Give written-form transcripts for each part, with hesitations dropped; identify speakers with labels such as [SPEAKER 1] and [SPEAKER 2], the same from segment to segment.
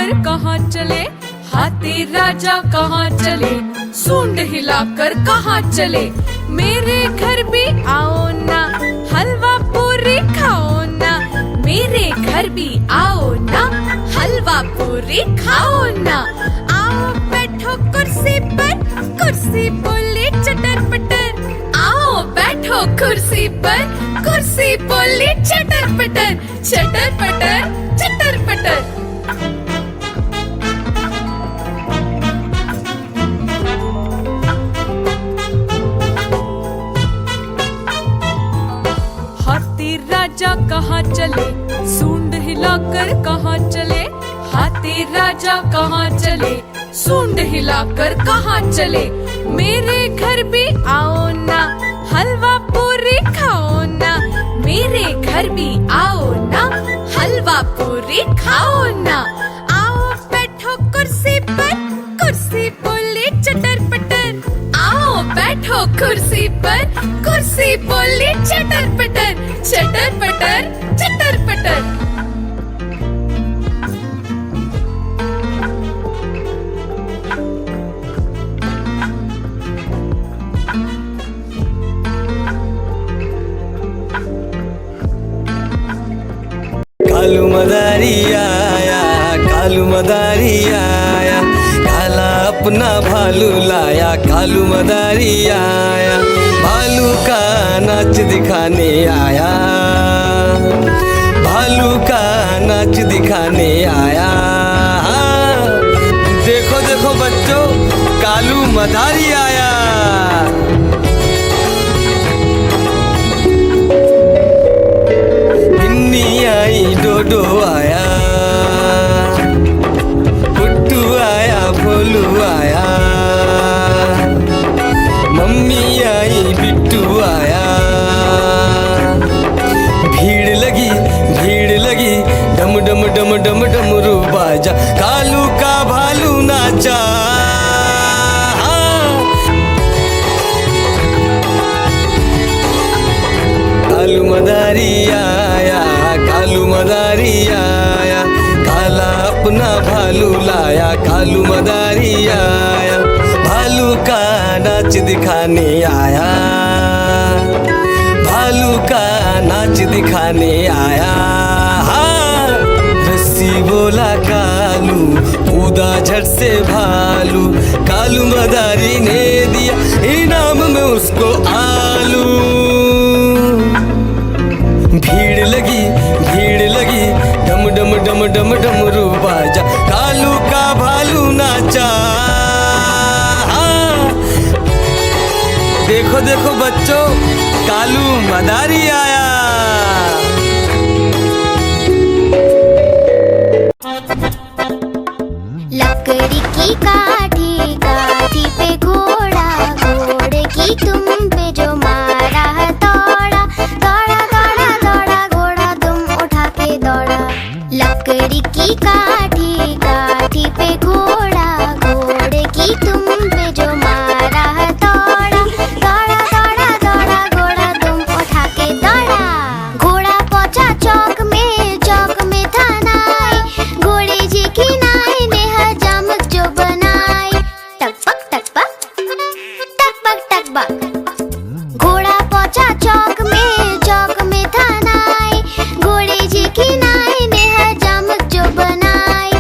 [SPEAKER 1] हिलाकर कहाँ चले, हाथी राजा कहाँ चले, सूंड हिलाकर कहाँ चले। मेरे घर भी आओ ना, हलवा पूरी खाओ ना, मेरे घर भी आओ ना, हलवा पूरी खाओ ना। आओ बैठो कुर्सी पर, कुर्सी बोले चटर पटर, आओ बैठो कुर्सी पर, कुर्सी बोले चटर पटर, चटर पटर चटर पटर। हाथी राजा कहाँ चले, सूंड हिलाकर कहाँ चले, हाथी राजा कहाँ चले, सूंड हिलाकर कहाँ चले। मेरे घर भी आओ ना, हलवा पूरी खाओ ना, मेरे घर भी आओ ना, हलवा पूरी खाओ ना। आओ बैठो कुर्सी पर, कुर्सी बोले चटर पटर, आओ बैठो कुर्सी पर, कुर्सी बोले चटर पटर, चटर पटर चटर पटर।
[SPEAKER 2] कालू मदारी आया, कालू मदारी आया, काला अपना भालू लाया, कालू मदारी आया, भालू का नाच दिखाने आया, भालू का नाच दिखाने आया। देखो देखो बच्चों, कालू मदारी आया। आई डोडो आया, पुट्टू आया, भोलू आया, मम्मी आई, बिट्टू आया। भीड़ लगी, भीड़ लगी, डम डम डम डम डमरू बाजा, कालू का भालू नाचा। कालू मदारी आया, कालू मदारी आया, काला अपना भालू लाया, कालू मदारी आया, भालू का नाच दिखाने आया, भालू का नाच दिखाने आया। रस्सी बोला कालू, कूदा झट से भालू, कालू मदारी ने दिया इनाम में उसको आलू। भीड़ लगी, भीड़ लगी, डम डम डम डम डमरू बाजा, कालू का भालू नाचा। देखो देखो बच्चों, कालू मदारी आया।
[SPEAKER 3] लकड़ी की काठी, काठी पे घोड़ा, घोड़े की तुम पे जो मारा है दौड़ा, दौड़ा दौड़ा दौड़ा घोड़ा तुम उठा के दौड़ा। लकड़ी की काठी, काठी पे घोड़ा, घोड़े की तुम पे जो मारा है दौड़ा, दौड़ा दौड़ा दौड़ा घोड़ा तुम उठा के दौड़ा। घोड़ा पहुंचा चौक में, चौक में था नाई, घोड़े जी की नाई ने हजामत जो बनाई। टकबक टकबक, टकबक टकबक। घोड़ा पहुंचा चौक में, चौक में था नाई, घोड़े जी की नाई ने हजामत जो बनाई।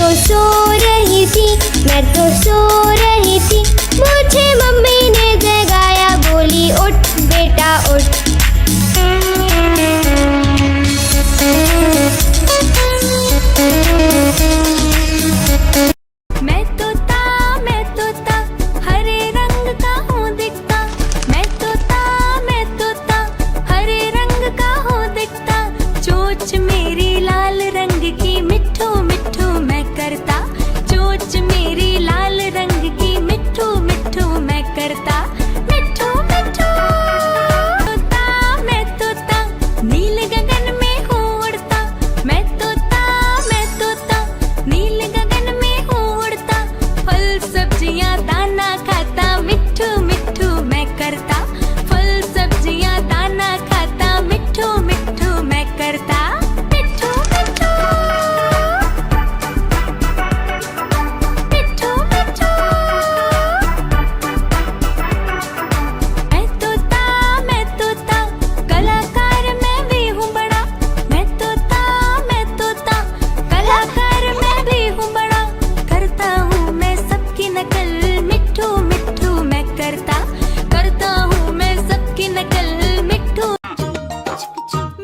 [SPEAKER 3] तो सो रही थी, मैं तो सो रही थी, मुझे मम्मी ने जगाया, बोली उठ बेटा उठ।
[SPEAKER 1] मैं तोता हरे रंग का हूँ दिखता, मैं तोता हरे रंग का हूँ दिखता, चोंच मेरी लाल रंग की मिट्ठू मिट्ठू मैं करता, चोंच मेरी लाल रंग की मिट्ठू मिट्ठू मैं करता, मिट्ठू मिट्ठू। मैं तोता नील गगन में हूँ उड़ता, मैं तोता नील गगन में हूँ उड़ता, फल सब्जियाँ दाना खाता, मिट्ठू मिट्ठू मैं करता, फल सब्जियाँ दाना खाता, मिट्ठू मिट्ठू मैं करता, मिट्ठू मिट्ठू मिट्ठू मिट्ठू। मैं तोता कलाकार मैं भी हूँ बड़ा, मैं तोता कलाकार मैं भी हूँ बड़ा, करता हूँ मैं सबकी नकल, मिट्ठू मिट्ठू मैं करता हूँ मैं सबकी नकल, मिट्ठू।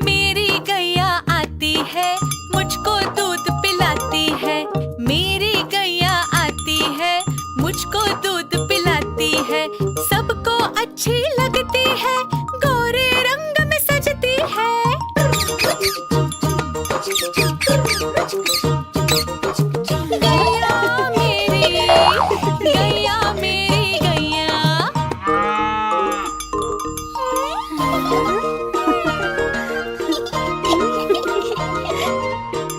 [SPEAKER 1] मेरी गैया आती है, मुझको दूध पिलाती है, मेरी गैया आती है, मुझको दूध पिलाती है, सबको अच्छी लगती है, गोरे रंग में सजती है। गैया मेरी गैया,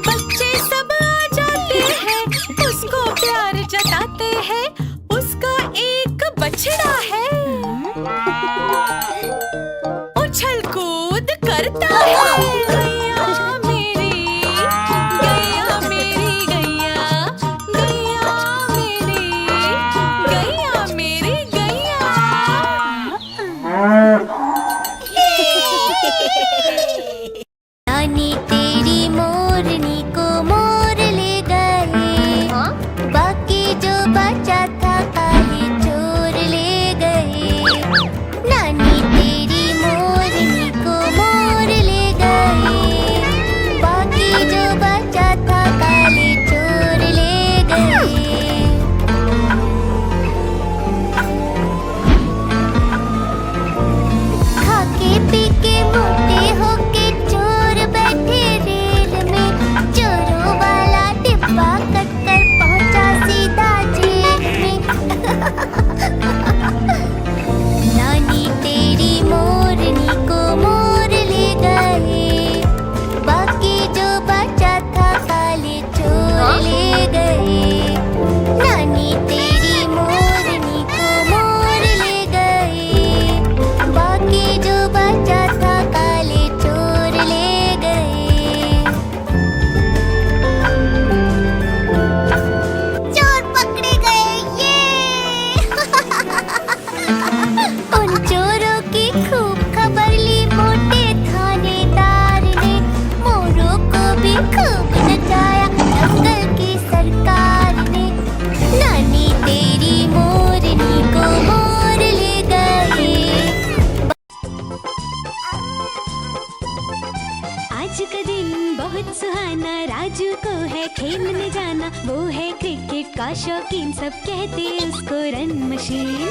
[SPEAKER 1] बच्चे सब आ जाते हैं, उसको प्यार जताते हैं, उसका एक बछड़ा है, उछल कूद करता है। गैया मेरी गैया मेरी गैया, गैया मेरी गैया।
[SPEAKER 3] नानी तेरी मोरनी को मोर ले गए, बाकी जो बचा था काले चोर ले गए। नानी तेरी मोरनी को मोर ले गए, बाकी जो बचा था काले चोर ले गए। खाके पी के मोटे होके चोर बैठे रेल में, चोरों वाला डिब्बा कटकर पहुंचा सीधा जेल में। नानी तेरी मोरनी को मोर ले गए, बाकी जो बचा था काले चोर ले गए। नानी तेरी मोरनी को मोर ले गए, बाकी जो बचा था काले चोर ले गए। चोर पकड़े गए ये। उन चोरों की खूब खबर ली मोटे थानेदार ने, मोरों को भी खूब नचाया जंगल की सरकार ने। नानी तेरी मोरनी को मोर ले गए।
[SPEAKER 4] आज का दिन बहुत सुहाना, राजू को है खेलने जाना, वो है क्रिकेट का शौकीन, सब कहते उसको रन मशीन।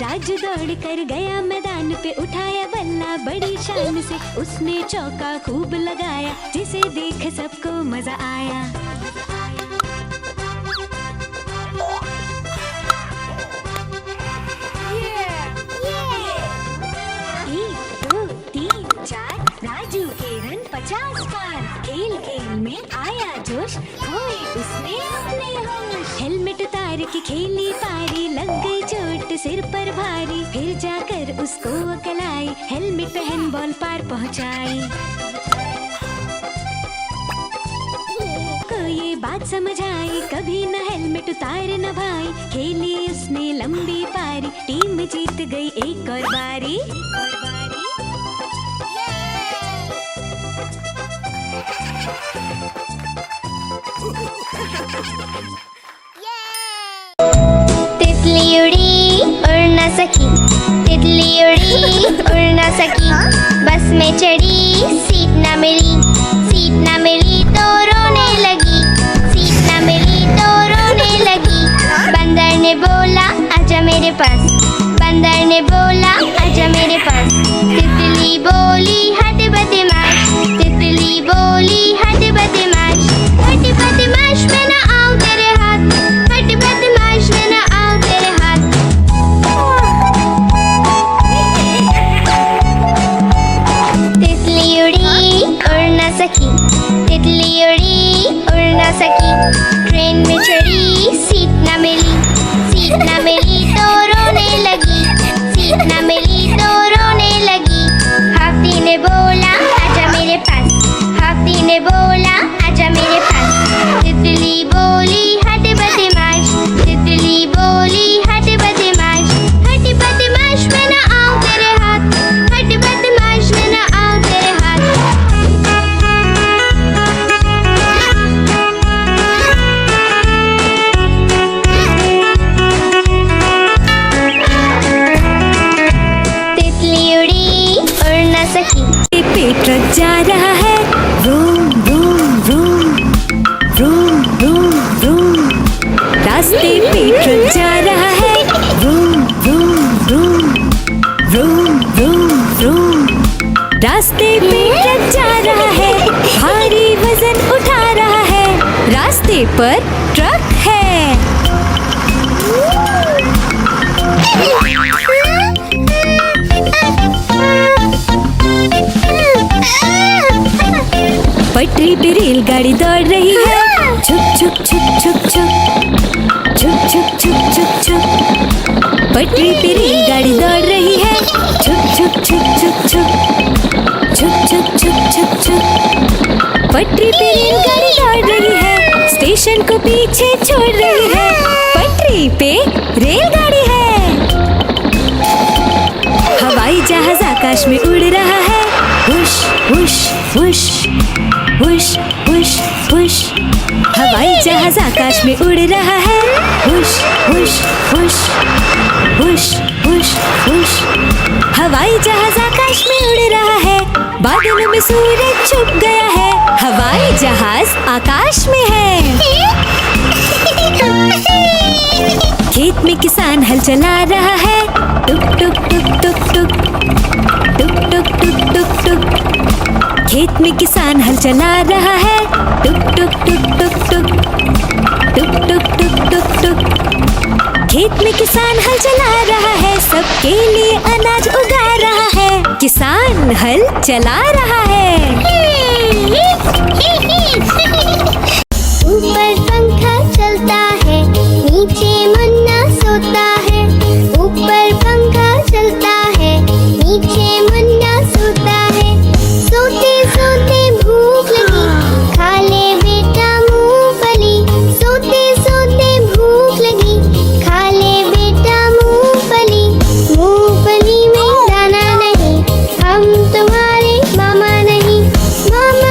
[SPEAKER 4] राजू दौड़ कर गया मैदान पे, उठाया बल्ला बड़ी शान से, उसने चौका खूब लगाया, जिसे देख सबको मजा आया। 1, 2, 3, 4 राजू के रन 50 पार। खेल खेल में आया जोश, खोए उसने अपने होश। हेलमेट उतार के खेली पारी, लग गई चोट सिर पर भारी, फिर जाकर उसको अकल आई, हेलमेट पहन बॉल पार पहुंचाई। को ये बात समझ आई, कभी न हेलमेट उतार न भाई, खेली उसने लंबी पारी, टीम जीत गई एक और बारी।
[SPEAKER 3] तितली उड़ी उड़ न सकी, तितली उड़ी उड़ न सकी, बस में चढ़ी सीट न मिली, सीट न मिली तो रोने लगी, सीट न मिली तो रोने लगी। बंदर ने बोला आजा मेरे पास, बंदर ने बोला आजा मेरे पास। तितली बोली हट बदमाश, तितली बोली हट बदमाश, हट बदमाश मैं ना आऊं तेरे हाथ, हट बदमाश मैं ना आऊं तेरे हाथ। तितली उड़ी उड़ न सकी, तितली उड़ी उड़ न सकी, ट्रेन में चढ़ी सीट न मिली, सीट न मिली तो रोने लगी, सीट न मिली तो रोने लगी। हाथी ने बोला आजा मेरे पास, हाथी ने बोला आजा मेरे पास। तितली बोली हट बदमाश, तितली बोली हट बदमाश, हट बदमाश मैं ना आऊं तेरे हाथ, हट बदमाश मैं ना आऊं तेरे हाथ। तितली उड़ी उड़ न सकी।
[SPEAKER 4] पे ट्रक जा रहा है, room room room, room room room. रास्ते पे ट्रक जा रहा है, room room room, room room room. रास्ते पे ट्रक जा रहा है, भारी वजन उठा रहा है, रास्ते पर ट्रक है। पटरी पे रेलगाड़ी दौड़ रही है, छुक छुक छुक छुक छुक, छुक छुक छुक छुक छुक। पटरी पे रेलगाड़ी दौड़ रही है, छुक छुक छुक छुक छुक, छुक छुक छुक छुक छुक। पटरी पे रेलगाड़ी दौड़ रही है, स्टेशन को पीछे छोड़ रही है, पटरी पे रेलगाड़ी है। हवाई जहाज आकाश में उड़ रहा है, हुश हुश हुश, हुश हुश हुश। हवाई जहाज आकाश में उड़ रहा है, हुश हुश हुश, हुश हुश हुश। हवाई जहाज आकाश में उड़ रहा है, बादलों में सूरज छुप गया है, हवाई जहाज आकाश में है। खेत में किसान हल चला रहा है, टुक टुक टुक टुक टुक, टुक टुक टुक टुक टुक। खेत में किसान हल चला रहा है, टुक टुक टुक टुक टुक, टुक टुक टुक टुक टुक। खेत में किसान हल चला रहा है, सबके लिए अनाज उगा रहा है, किसान हल चला रहा है।
[SPEAKER 3] ऊपर पंखा चलता है, नीचे मुन्ना सोता है, ऊपर पंखा चलता है, नीचे मुन्ना सोता है। सोते सोते भूख लगी, खा ले बेटा मूंगफली, सोते सोते भूख लगी, खा ले बेटा मूंगफली। मूंगफली में दाना नहीं, हम तुम्हारे मामा नहीं, मामा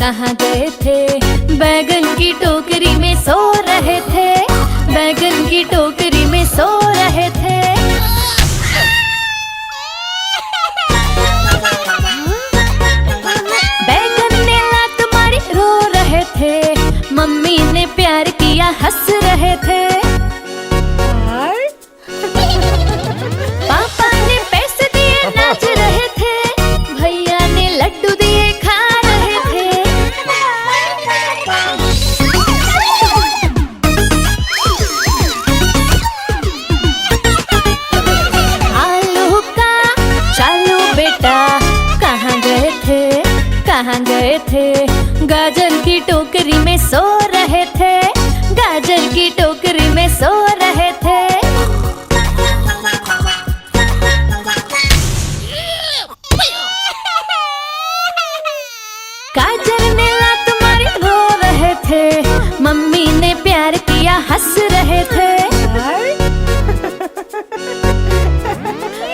[SPEAKER 1] कहाँ गए थे? बैगन की टोकरी में सो रहे थे, बैगन की टोकरी में सो रहे थे। बैगन ने लात मारी रो रहे थे, मम्मी ने प्यार किया हंस रहे थे। पापा ने पैसे दिए नाच रहे थे, भैया ने लड्डू दिए खा रहे थे। आलू का चालू बेटा कहाँ गए थे? कहाँ गए थे? गाजर की टोकरी में सो रहे थे, गाजर की टोकरी में सो रहे थे। गाजर ने लात मारी रो रहे थे, मम्मी ने प्यार किया हंस रहे थे।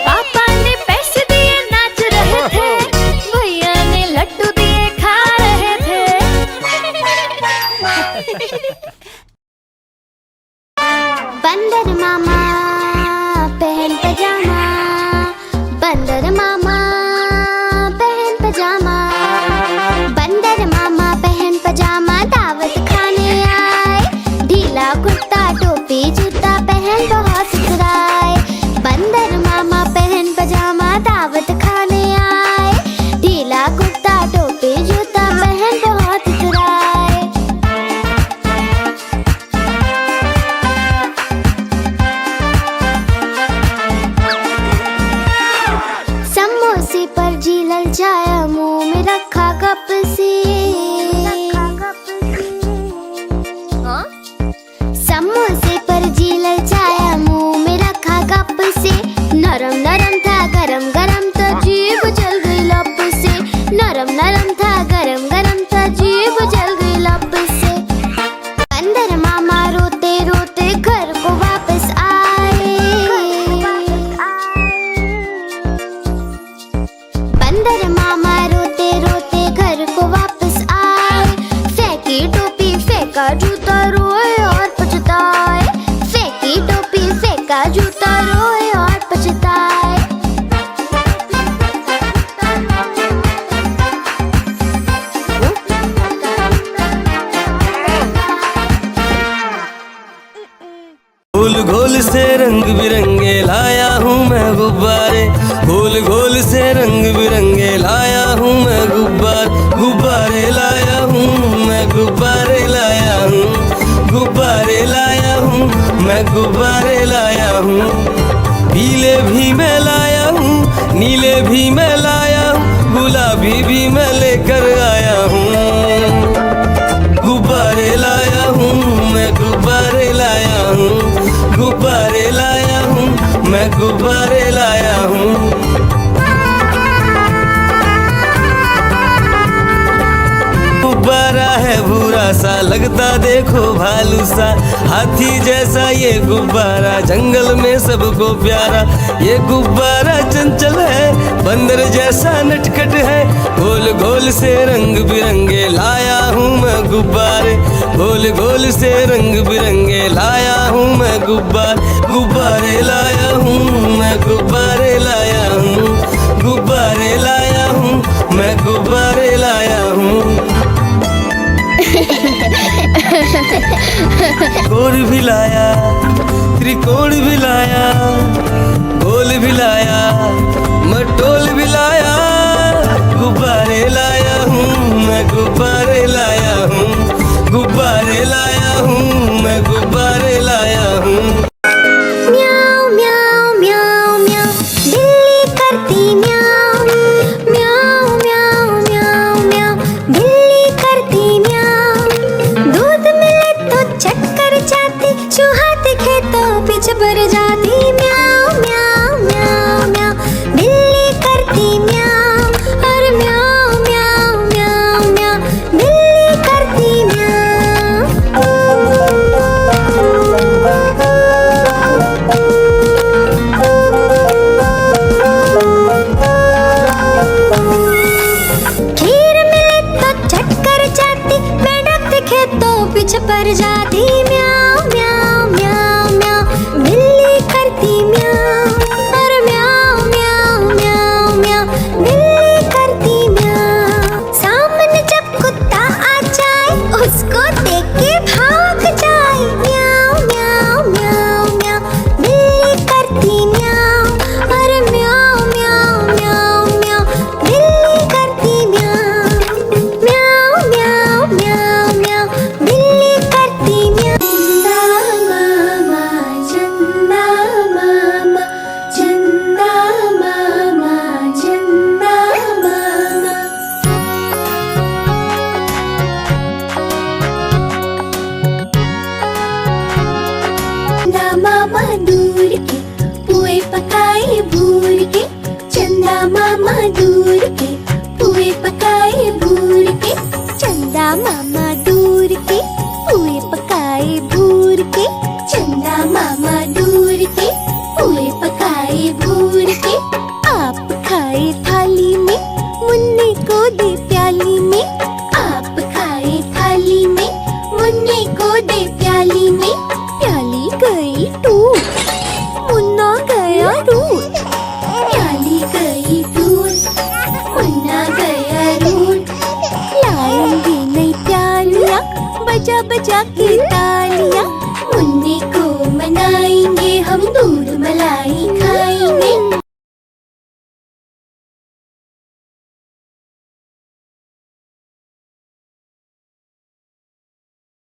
[SPEAKER 1] पापा ने पैसे दिए नाच रहे थे, भैया ने लड्डू दिए खा रहे थे।
[SPEAKER 3] बंदर मामा पहन पजामा, बंदर मामा पहन पजामा, बंदर मामा पहन पजामा दावत खाने आए। ढीला कुर्ता टोपी जूता पहन बहुत सुधराए, बंदर मामा पहन पजामा दावत खाने आए। ढीला कुर्ता टोपी जूता पहन बहुत सुधराए। समोसे पर जी ललचाया, मुंह में रखा कप से। समोसे पर जी ललचाया, मुंह में रखा कप से। नरम नरम था गरम गरम तो जीभ जल गई लप से। नरम नरम था गरम गरम तो जीभ जल गई लप से। बंदर मामा रोते रोते घर को वापस आए। बंदर मामा रोते रोते घर को वापस आए। फेंकी टोपी फेंका जूता रोए और पछताए। फेंकी टोपी फेंका जूता रोए और पछताए।
[SPEAKER 2] गोल गोल से रंग बिरंगे लाया हूँ मैं गुब्बारे, गोल गोल से रंग बिरंगे लाया हूँ मैं गुब्बारे लाया हूँ मैं, गुब्बारे लाया हूँ, गुब्बारे लाया हूँ मैं, गुब्बारे लाया हूँ। पीले भी मैं लाया हूँ, नीले भी मैं लाया हूँ, गुलाबी भी मैं लेकर आया हूँ। गुब्बारे लाया हूँ मैं, गुब्बारे लाया हूँ, गुब्बारे लाया हूँ मैं, गुब्बारे लाया हूँ। गुब्बारा है भूरा सा लगता देखो भालू सा, हाथी जैसा ये गुब्बारा जंगल में सबको प्यारा। ये गुब्बारा चंचल है बंदर जैसा नटखट है, गोल गोल से रंग बिरंगे लाया हूँ मैं गुब्बारे, गोल गोल से रंग बिरंगे लाया हूँ मैं गुब्बारे लाया हूँ मैं, गुब्बारे लाया हूँ, गुब्बारे लाया हूँ मैं, गुब्बारे लाया हूँ। गोल भी लाया, त्रिकोण भी लाया, गोल भी लाया, मटोल भी लाया, गुब्बारे लाया हूँ मैं, गुब्बारे लाया हूँ, गुब्बारे लाया हूँ मैं, गुब्बारे लाया हूँ।
[SPEAKER 3] म्याऊ म्याऊ म्याऊ म्याऊ बिल्ली करती म्याऊ, म्याऊ म्याऊ म्याऊ म्याऊ बिल्ली करती म्याऊ। दूध मिले तो चक्कर जाती, चूहाते खेतों पिच भर जाती। म्याऊ म्याऊ म्याऊ म्याऊ बिल्ली करती म्याऊ, और म्याऊ म्याऊ म्याऊ म्याऊ बिल्ली करती म्याऊ। खीर मिले तो चक्कर पर जाती म्याऊं म्याऊं म्याऊं म्याऊं, बिल्ली करती म्याऊं, और म्याऊं म्याऊं म्याऊं म्याऊं, बिल्ली करती म्याऊं। सामने जब कुत्ता आ जाए उसको देख के भाग जाए, म्याऊं म्याऊं म्याऊं म्याऊं, बिल्ली करती म्याऊं, और म्याऊं म्याऊं म्याऊं म्याऊं, बिल्ली करती म्याऊं, म्याऊं म्याऊं म्याऊं म्याऊं, बिल्ली करती म्याऊं। चंदा मामा, चंदा मामा, चंदा मामा, चंदा मामा दूर के पुए पकाए भूर के, चंदा मामा दूर के पुए पकाए भूर के, चंदा मामा दूर के पुए पकाए भूर के, चंदा मामा दूर के पुए पकाए भूर के। आप खाए थाली में, मुन्ने को दे प्याली में, आप खाए थाली में, मुन्ने को दे प्याली में, प्याली गई टूट, मुन्ना गया रूठ, प्याली गई टूट, मुन्ना गया रूठ। लाएंगे नई प्यालियाँ बजा बजा के तालियाँ,